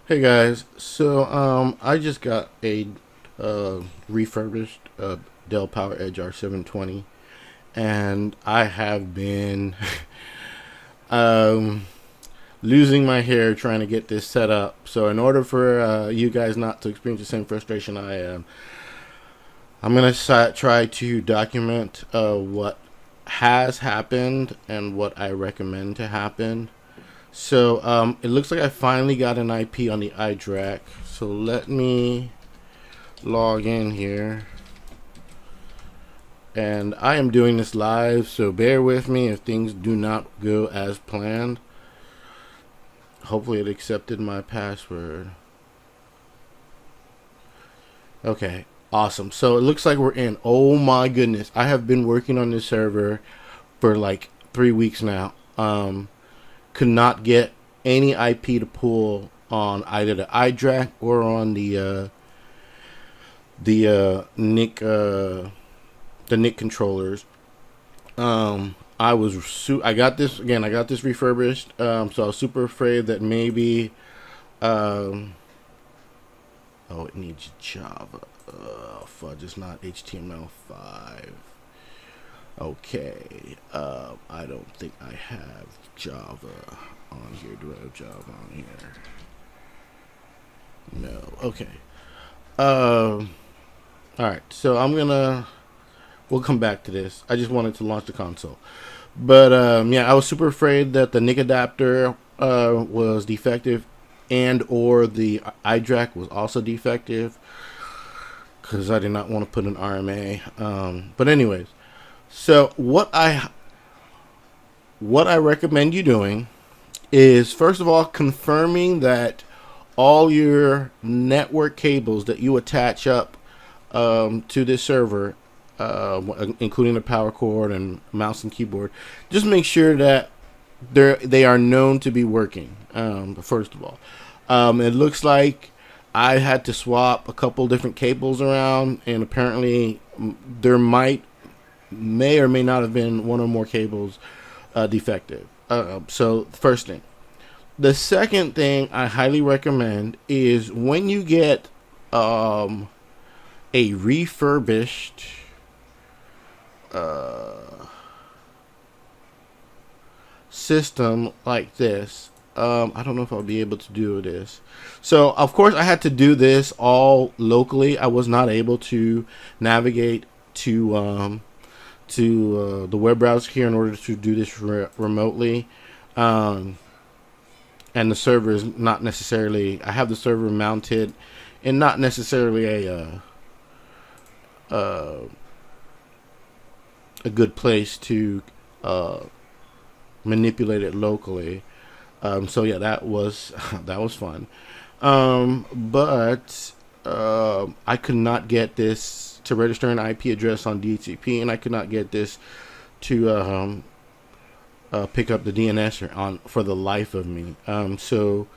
Hey guys, so I just got a refurbished Dell PowerEdge R720, and I have been um, losing my hair trying to get this set up. So in order for you guys not to experience the same frustration I am, I'm gonna try to document what has happened and what I recommend to happen. So it looks like I finally got an IP on the iDRAC. So let me log in here. And I am doing this live, so bear with me if things do not go as planned. Hopefully it accepted my password. Okay, awesome. So it looks like we're in. Oh my goodness. I have been working on this server for like 3 weeks now. Could not get any IP to pull on either the iDRAC or on the NIC controllers. I got this again. I got this refurbished. So I was super afraid that maybe oh, it needs Java. Fudge, it's not HTML5. Okay. I don't think I have Java on here. Do I have Java on here? No. Okay. Alright, so we'll come back to this. I just wanted to launch the console. But, yeah, I was super afraid that the NIC adapter was defective and or the iDRAC was also defective because I did not want to put an RMA. But anyways, so what I recommend you doing is, first of all, confirming that all your network cables that you attach up to this server, including the power cord and mouse and keyboard, just make sure that they are known to be working. First of all, it looks like I had to swap a couple different cables around, and apparently there may or may not have been one or more cables defective. So first thing. The second thing I highly recommend is when you get a refurbished system like this. I don't know if I'll be able to do this. So, of course, I had to do this all locally. I was not able to navigate to the web browser here in order to do this remotely. And the server is not necessarily, I have the server mounted and not necessarily a good place to manipulate it locally. So yeah, that was that was fun. But I could not get this to register an IP address on DHCP, and I could not get this to pick up the DNS for the life of me. So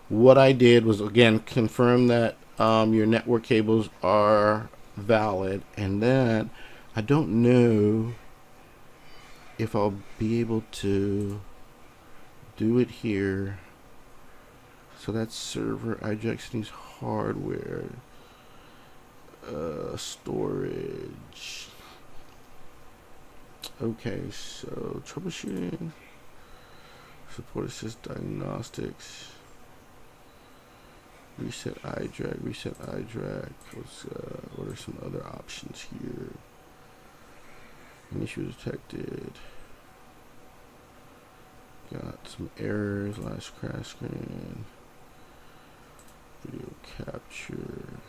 what I did was, again, confirm that your network cables are valid, and then I don't know if I'll be able to do it here. So that's server iDRAC settings, hardware, storage. Okay, so troubleshooting, support assist diagnostics, reset iDRAC. What are some other options here? An issue detected. Got some errors, last crash screen, video capture.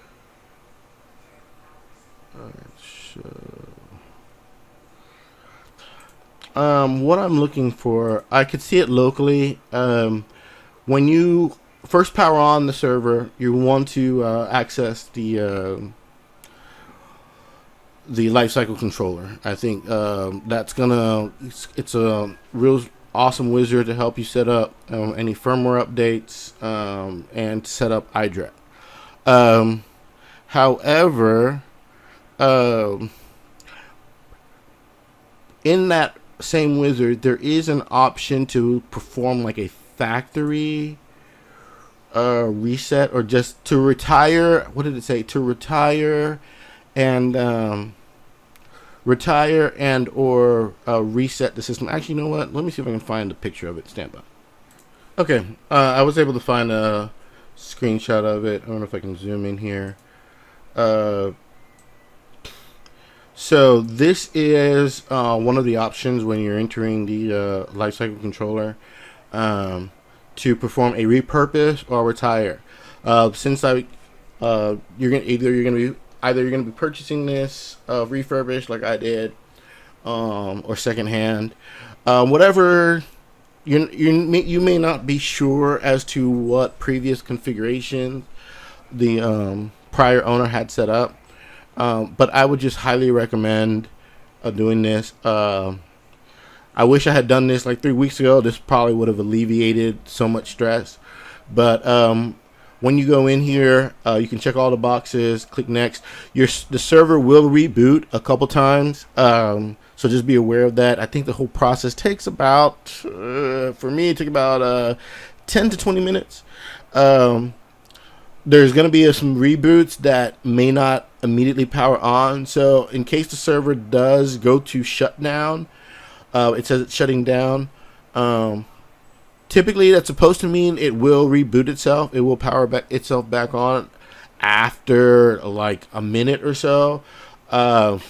Alright, so what I'm looking for, I could see it locally. When you first power on the server, you want to access the lifecycle controller. I think that's gonna, it's a real awesome wizard to help you set up any firmware updates and set up iDRAC. However, in that same wizard, there is an option to perform like a factory reset, or just to retire. What did it say? To retire and or reset the system. Actually, you know what? Let me see if I can find a picture of it. Stand by. Okay, I was able to find a screenshot of it. I don't know if I can zoom in here. So this is one of the options when you're entering the lifecycle controller to perform a repurpose or retire. Since you're gonna be purchasing this refurbished like I did, or secondhand, whatever. You may not be sure as to what previous configurations the prior owner had set up, but I would just highly recommend doing this. I wish I had done this like 3 weeks ago. This probably would have alleviated so much stress. But when you go in here, you can check all the boxes, click next. The server will reboot a couple times, so just be aware of that. I think the whole process takes about, for me, it took about 10 to 20 minutes. There's going to be some reboots that may not immediately power on. So in case the server does go to shutdown, it says it's shutting down. Typically, that's supposed to mean it will reboot itself. It will power itself back on after like a minute or so. I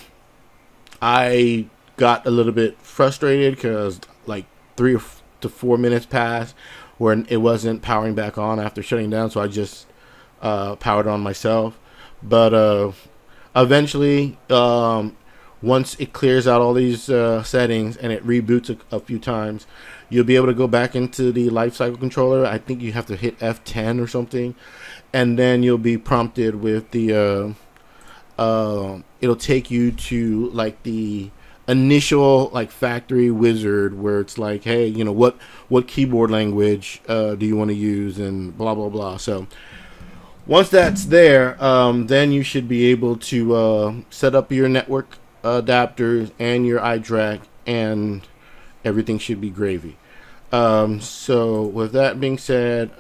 got a little bit frustrated because like 3 to 4 minutes passed where it wasn't powering back on after shutting down. So I just powered on myself. But eventually, once it clears out all these settings and it reboots a few times, you'll be able to go back into the lifecycle controller. I think you have to hit F10 or something, and then you'll be prompted with the it'll take you to like the initial like factory wizard where it's like, hey, you know, what keyboard language do you want to use, and blah blah blah. So once that's there, then you should be able to set up your network adapters and your iDRAC, and everything should be gravy. So with that being said,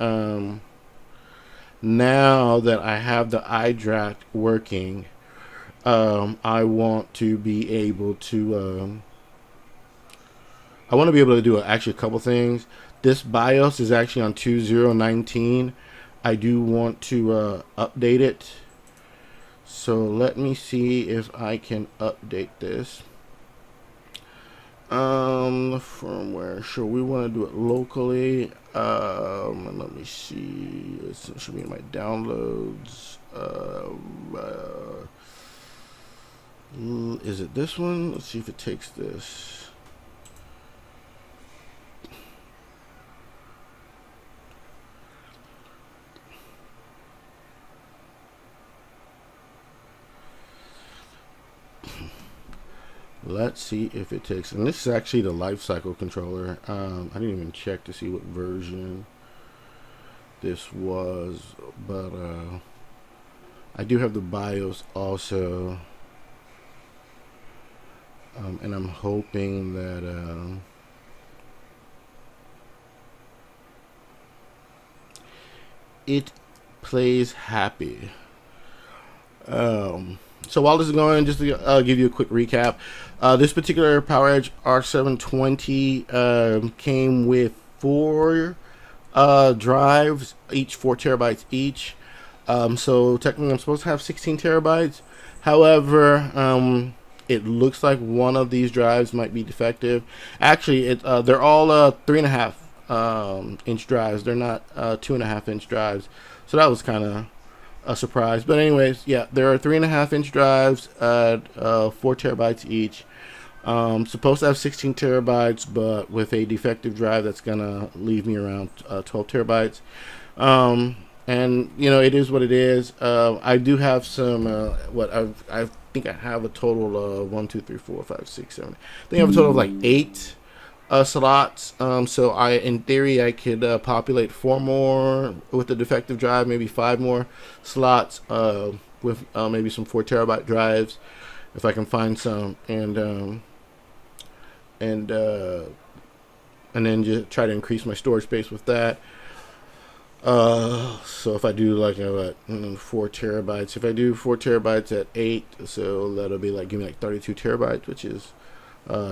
now that I have the iDRAC working, I want to be able to do actually a couple things. This BIOS is actually on 2019. I do want to update it. So let me see if I can update this. Firmware. Sure, we want to do it locally. Let me see. It should be in my downloads. Is it this one? Let's see if it takes this. Let's see if it takes, and this is actually the lifecycle controller. I didn't even check to see what version this was, but I do have the BIOS also, and I'm hoping that it plays happy. So while this is going, just to give you a quick recap, this particular PowerEdge R720 came with 4 drives, each 4 terabytes each. So technically I'm supposed to have 16 terabytes. However, it looks like one of these drives might be defective. Actually, they're all 3.5 inch drives. They're not 2.5 inch drives. So that was kind of a surprise. But anyways, yeah, there are 3.5 inch drives at 4 terabytes each. Supposed to have 16 terabytes, but with a defective drive, that's gonna leave me around 12 terabytes. And you know, it is what it is. I do have some I think I have a total of 1, 2, 3, 4, 5, 6, 7. I think I have a total of like 8 slots. So in theory, I could populate 4 more with the defective drive, maybe 5 more slots with maybe some 4 terabyte drives if I can find some, and then just try to increase my storage space with that. So if I do like 4 terabytes, if I do 4 terabytes at 8, so that'll be like give me like 32 terabytes, which is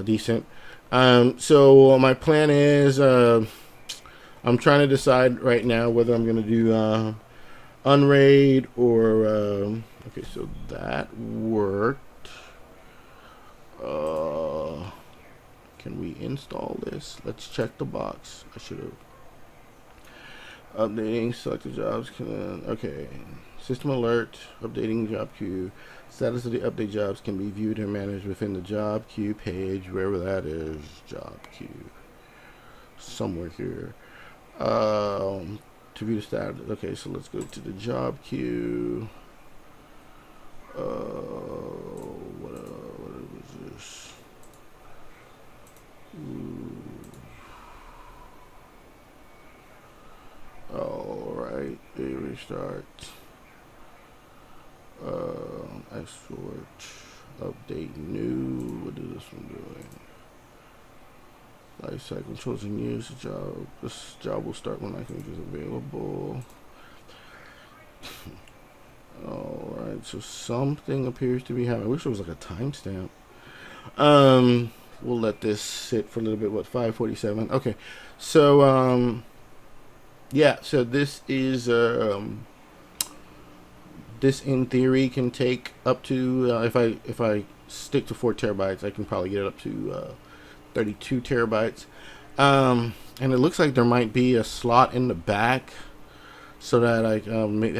decent. So my plan is I'm trying to decide right now whether I'm gonna do unraid or okay, so that worked. Can we install this? Let's check the box. I should have. Updating selected jobs can okay. System alert, updating job queue. Status of the update jobs can be viewed and managed within the job queue page, wherever that is. Job queue. Somewhere here. To view the status. Okay, so let's go to the job queue. What was this? Alright, they restart. Export, update new. What is this one doing? Life cycle chosen use job. This job will start when I think is available. Alright, so something appears to be happening. I wish there was like a timestamp. We'll let this sit for a little bit. What, 5:47? Okay, so yeah, so this is this in theory can take up to if I stick to 4 terabytes, I can probably get it up to 32 terabytes. And it looks like there might be a slot in the back, so that I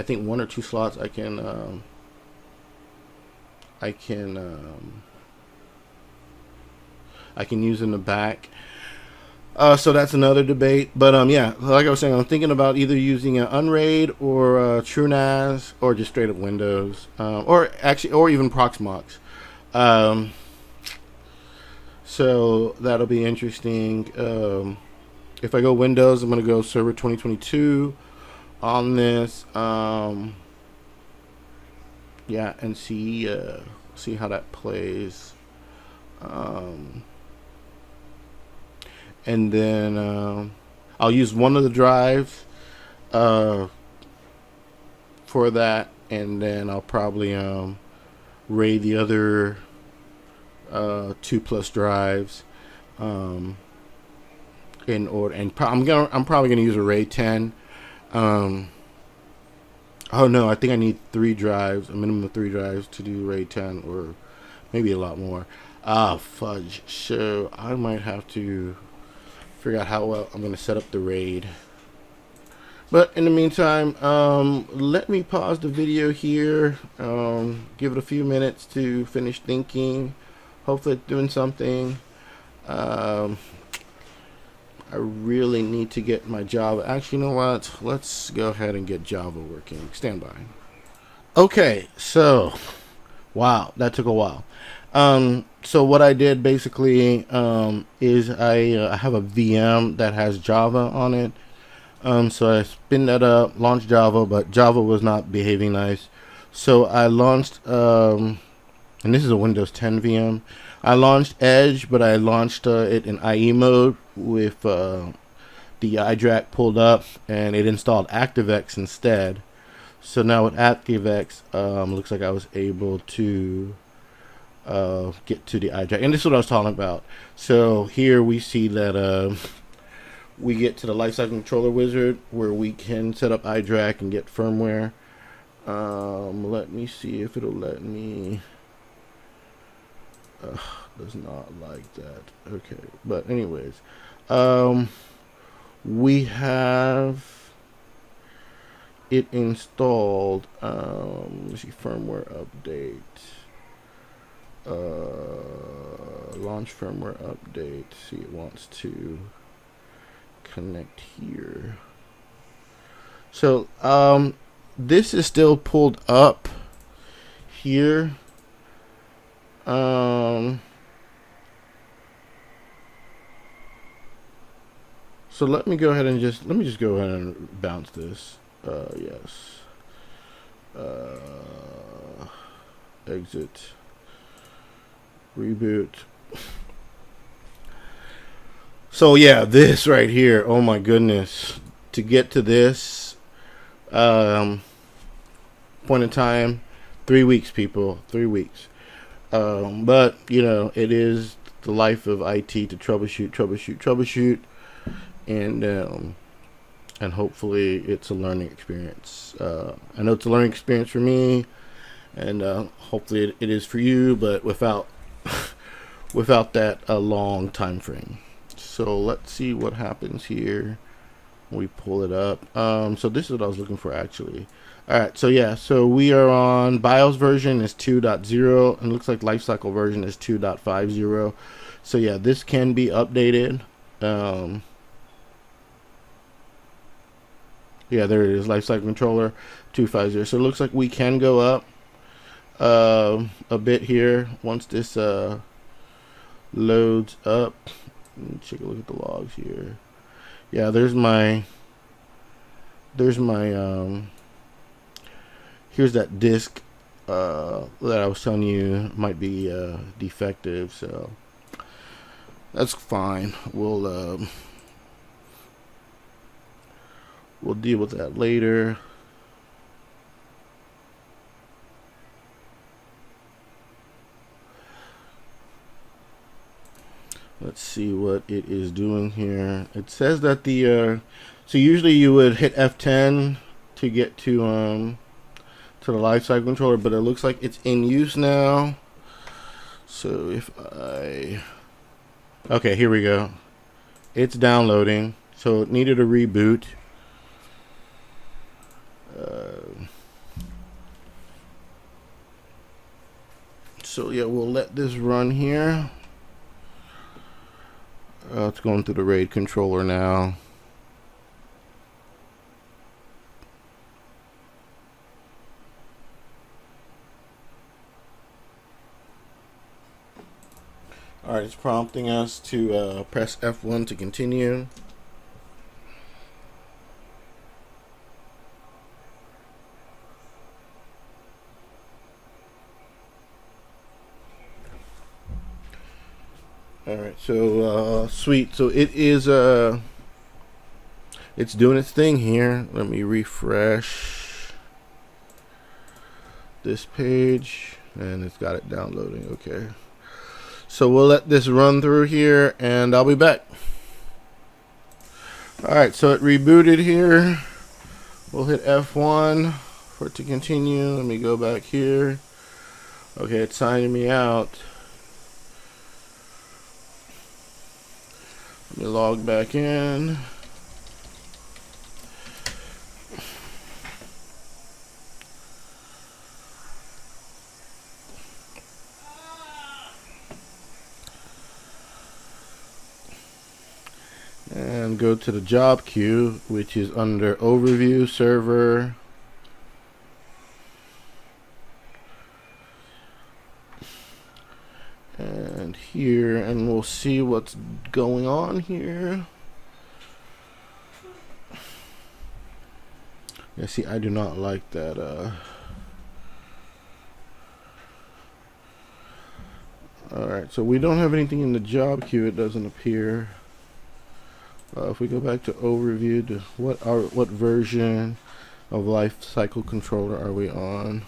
think 1 or 2 slots I can use in the back. So that's another debate, but yeah, like I was saying, I'm thinking about either using an Unraid or TrueNAS or just straight up Windows, or even Proxmox. So that'll be interesting. If I go Windows, I'm gonna go Server 2022 on this. Yeah, and see how that plays. And then I'll use one of the drives for that, and then I'll probably RAID the other 2+ drives in order. And I'm probably gonna use a RAID 10. Oh no, I think I need 3 drives, a minimum of 3 drives to do RAID 10, or maybe a lot more. Fudge. So I might have to figure out how well I'm going to set up the RAID. But in the meantime, let me pause the video here, give it a few minutes to finish thinking. Hopefully it's doing something. I really need to get my Java. Actually, you know what? Let's go ahead and get Java working. Stand by. Okay, so wow, that took a while. So what I did basically is I have a VM that has Java on it. So I spin that up, launched Java, but Java was not behaving nice. So I launched, and this is a Windows 10 VM. I launched Edge, but I launched it in IE mode with the iDRAC pulled up, and it installed ActiveX instead. So now with ActiveX, looks like I was able to get to the iDRAC, and this is what I was talking about. So here we see that we get to the lifecycle controller wizard where we can set up iDRAC and get firmware. Let me see if it'll let me. Does not like that. Okay, but anyways, we have it installed. Let's see, firmware update. Launch firmware update. See, it wants to connect here. So this is still pulled up here. So let me go ahead and just go ahead and bounce this. Yes. Exit. Reboot. So yeah, this right here, oh my goodness, to get to this Point in time, 3 weeks, people, 3 weeks. But you know, it is the life of IT to troubleshoot, and hopefully it's a learning experience. I know it's a learning experience for me, and hopefully it is for you, but without without that a long time frame. So let's see what happens here when we pull it up. So this is what I was looking for actually. Alright, so yeah, so we are on BIOS version is 2.0 and it looks like lifecycle version is 2.50. So yeah, this can be updated. Yeah, there it is, lifecycle controller 2.50. So it looks like we can go up a bit here once this loads up. Let me take a look at the logs here. Yeah, there's my here's that disk that I was telling you might be defective, so that's fine. We'll deal with that later. Let's see what it is doing here. It says that the so usually you would hit F10 to get to the lifecycle controller, but it looks like it's in use now. So if okay, here we go. It's downloading, so it needed a reboot. So yeah, we'll let this run here. It's going through the RAID controller now. Alright, it's prompting us to press F1 to continue. Alright, so sweet. So it is it's doing its thing here. Let me refresh this page and it's got it downloading. Okay. So we'll let this run through here and I'll be back. Alright, so it rebooted here. We'll hit F1 for it to continue. Let me go back here. Okay, it's signing me out. Let me log back in. And go to the job queue, which is under overview server. And here, and we'll see what's going on here. Yeah, see, I do not like that. Alright, so we don't have anything in the job queue, it doesn't appear. If we go back to overview, to what version of life cycle controller are we on?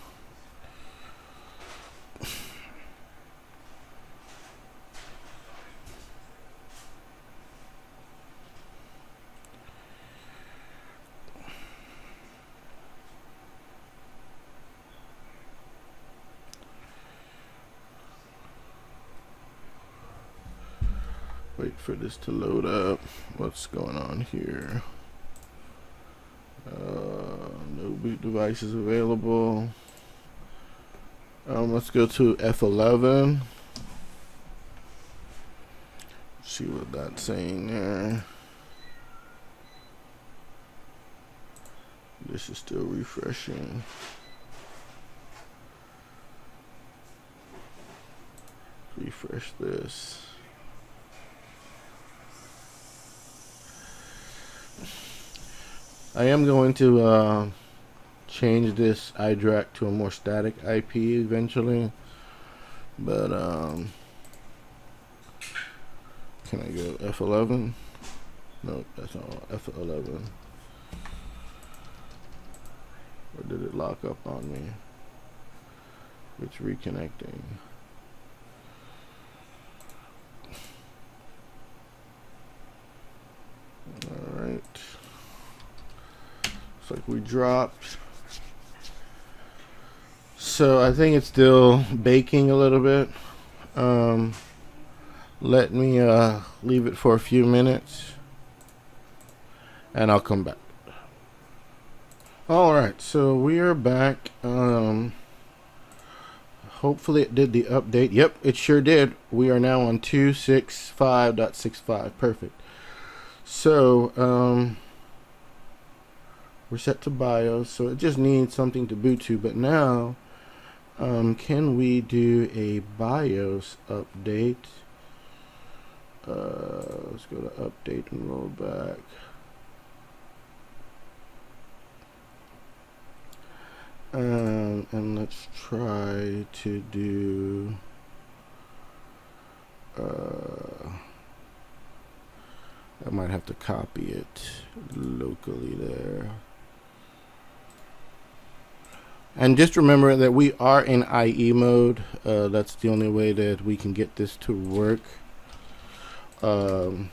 Wait for this to load up. What's going on here? No boot devices available. Let's go to F11. See what that's saying there. This is still refreshing. Refresh this. I am going to change this iDRAC to a more static IP eventually, but can I go F11? No, that's not F11. should lock up on me. It's reconnecting. Alright. Looks like we dropped. So I think it's still baking a little bit. Let me leave it for a few minutes and I'll come back. Alright, so we are back. Hopefully it did the update. Yep, it sure did. We are now on 265.65. Perfect. So we're set to BIOS, so it just needs something to boot to. But now can we do a BIOS update? Let's go to update and roll back. And let's try to do I might have to copy it locally there. And just remember that we are in IE mode. That's the only way that we can get this to work. I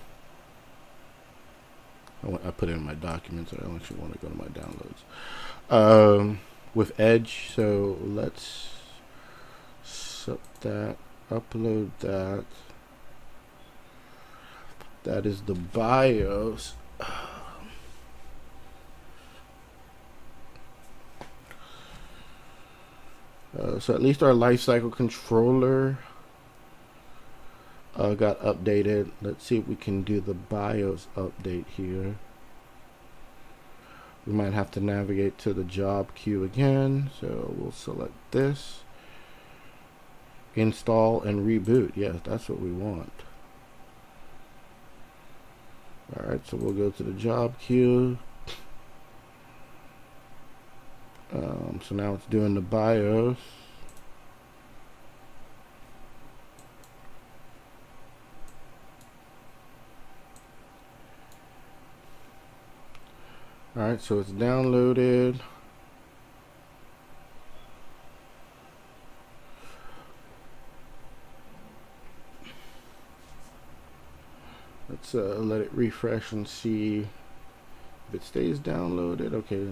put it in my documents. I don't actually want to go to my downloads. With Edge, so let's set that, upload that. That is the BIOS. So at least our lifecycle controller got updated. Let's see if we can do the BIOS update here. We might have to navigate to the job queue again, so we'll select this. Install and reboot. Yes, that's what we want. Alright, so we'll go to the job queue. So now it's doing the BIOS. Alright, so it's downloaded. Let's let it refresh and see if it stays downloaded. Okay,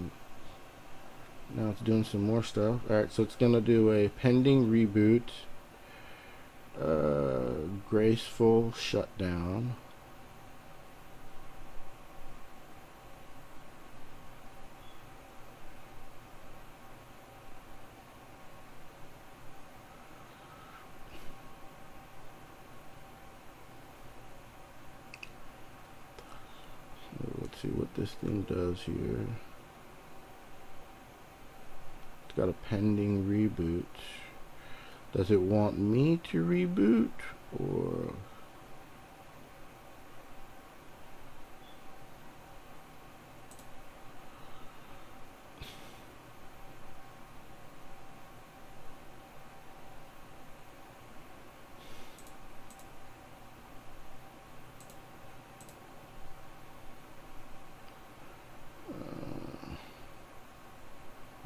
now it's doing some more stuff. Alright, so it's gonna do a pending reboot, graceful shutdown. Let's see what this thing does here. It's got a pending reboot. Does it want me to reboot or?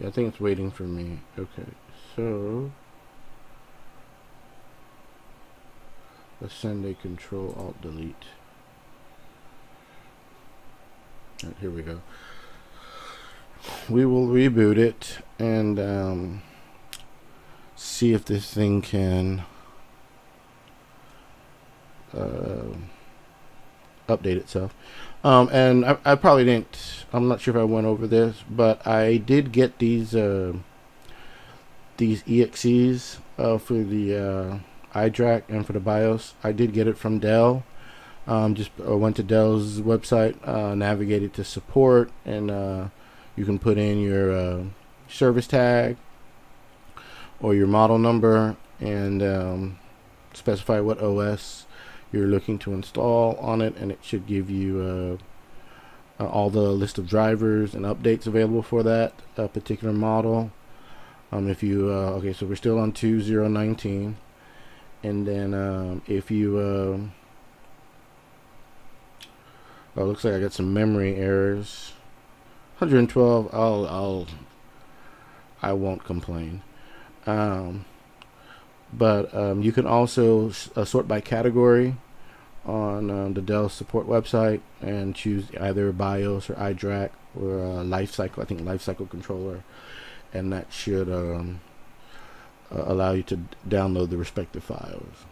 I think it's waiting for me. Okay, so let's send a control alt delete. Alright, here we go. We will reboot it and see if this thing can update itself. And I probably didn't, I'm not sure if I went over this, but I did get these EXEs for the iDRAC and for the BIOS. I did get it from Dell. Just went to Dell's website, navigated to support, and you can put in your service tag or your model number and specify what OS you're looking to install on it, and it should give you all the list of drivers and updates available for that particular model. If you okay, so we're still on 2019, and then if you oh, looks like I got some memory errors. 112. I won't complain. But you can also sort by category on the Dell support website and choose either BIOS or iDRAC or lifecycle. I think lifecycle controller, and that should allow you to download the respective files.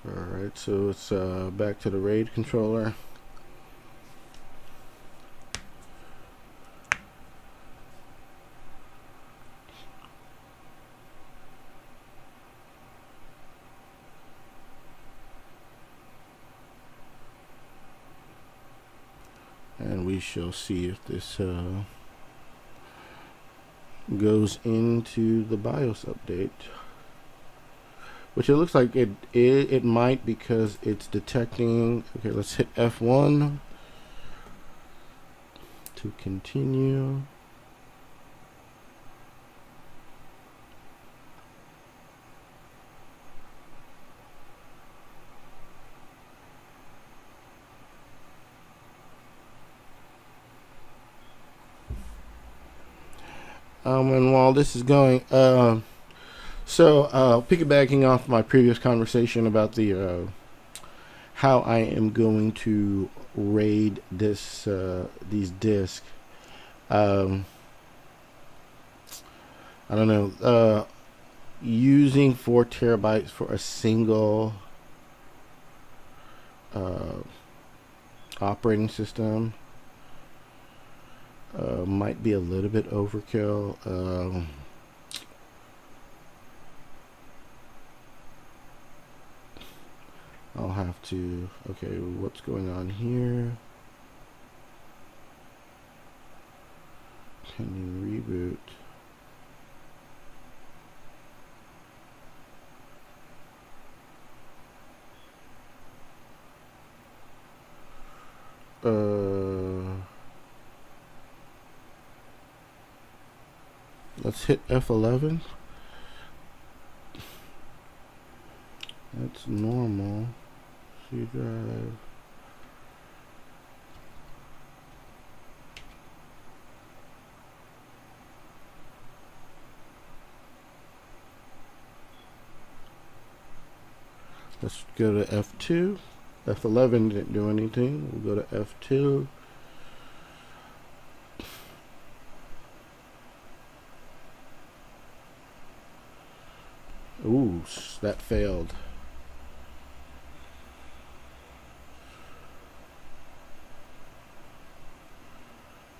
Alright, so it's back to the RAID controller. And we shall see if this goes into the BIOS update. Which it looks like it might, because it's detecting. Okay, let's hit F1 to continue. And while this is going, so piggybacking off my previous conversation about the how I am going to RAID this these disks, I don't know, using 4 terabytes for a single operating system might be a little bit overkill. I'll have to, okay, what's going on here? Can you reboot? Let's hit F11. That's normal. C drive. Let's go to F2. F11 didn't do anything. We'll go to F2. Ooh, that failed.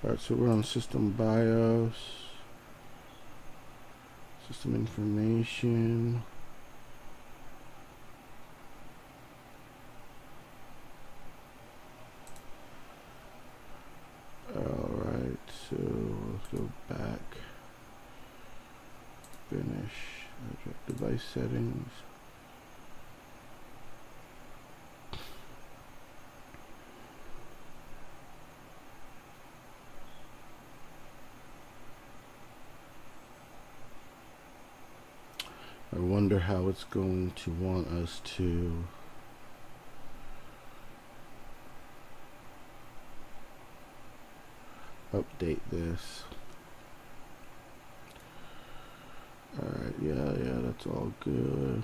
Alright, so we're on system BIOS, system information. Alright, so let's go back, finish, device settings. I wonder how it's going to want us to update this. Alright, yeah, that's all good.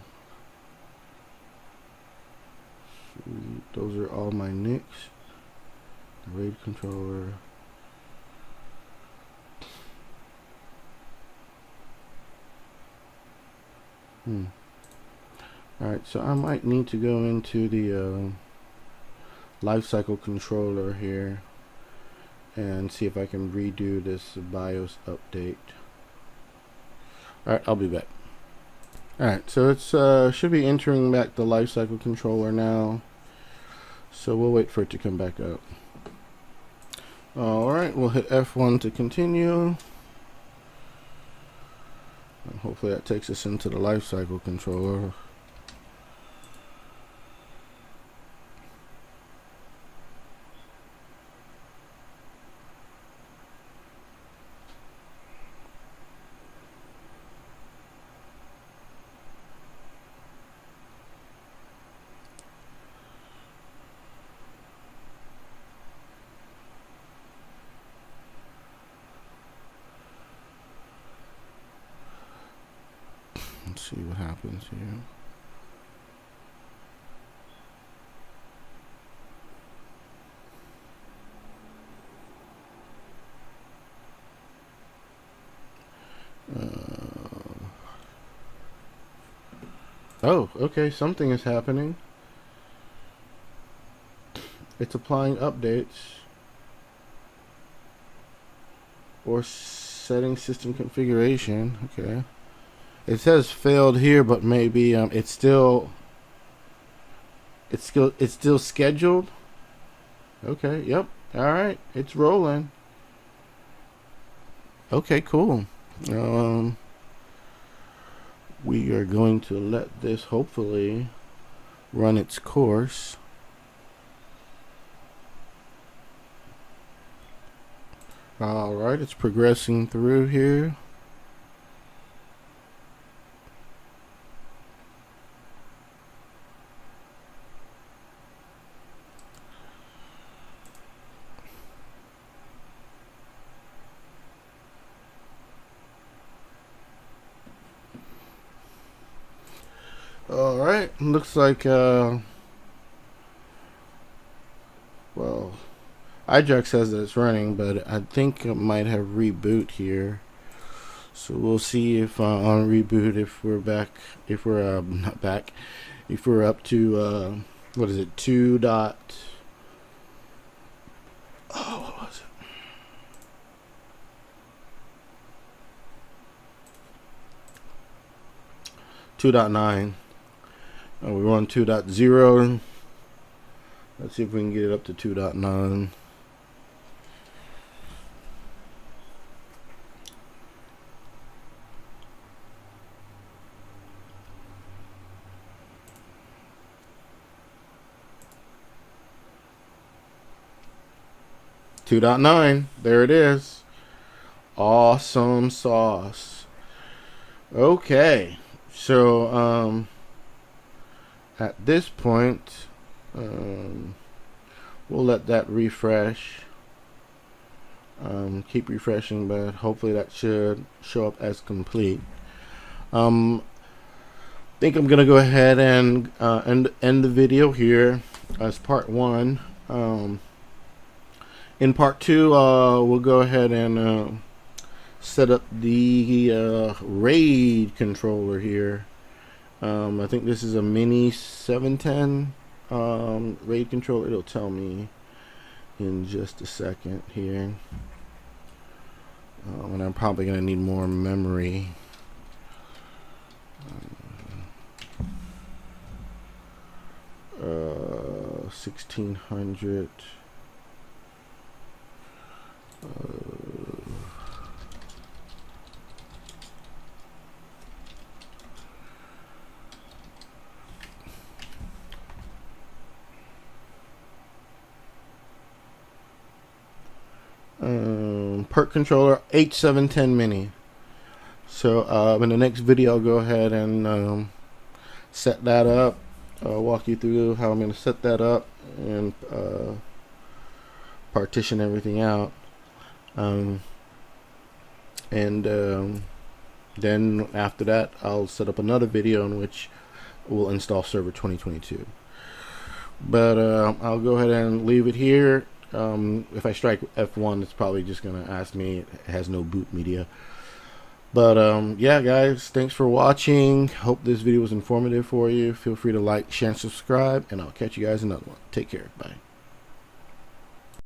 Sweet. Those are all my NICs. The RAID controller. Alright, so I might need to go into the lifecycle controller here and see if I can redo this BIOS update. Alright, I'll be back. Alright, so it's should be entering back the lifecycle controller now. So we'll wait for it to come back up. Alright, we'll hit F1 to continue. And hopefully that takes us into the lifecycle controller. happens here. Oh, okay, something is happening. It's applying updates or setting system configuration. Okay. It says failed here, but maybe it's still scheduled. Okay, yep. All right, it's rolling. Okay, cool. We are going to let this hopefully run its course. All right, it's progressing through here. All right, looks like well, iDRAC says that it's running, but I think it might have reboot here. So we'll see if on reboot if we're back, if we're not back, if we're up to what is it, 2 dot, oh, what was it? 2.9. We're on 2.0. Let's see if we can get it up to 2.9. There it is. Awesome sauce. Okay, so at this point, we'll let that refresh. Keep refreshing, but hopefully that should show up as complete. Think I'm gonna go ahead and end the video here as part 1. In part 2, we'll go ahead and set up the RAID controller here. I think this is a mini 710 RAID controller. It'll tell me in just a second here. And I'm probably going to need more memory. 1600. PERT controller H710 mini. So in the next video I'll go ahead and set that up, walk you through how I'm going to set that up and partition everything out, and then after that I'll set up another video in which we'll install Server 2022. But I'll go ahead and leave it here. If I strike F1, it's probably just gonna ask me, it has no boot media. But yeah guys, thanks for watching. Hope this video was informative for you. Feel free to like, share, and subscribe, and I'll catch you guys in another one. Take care. Bye.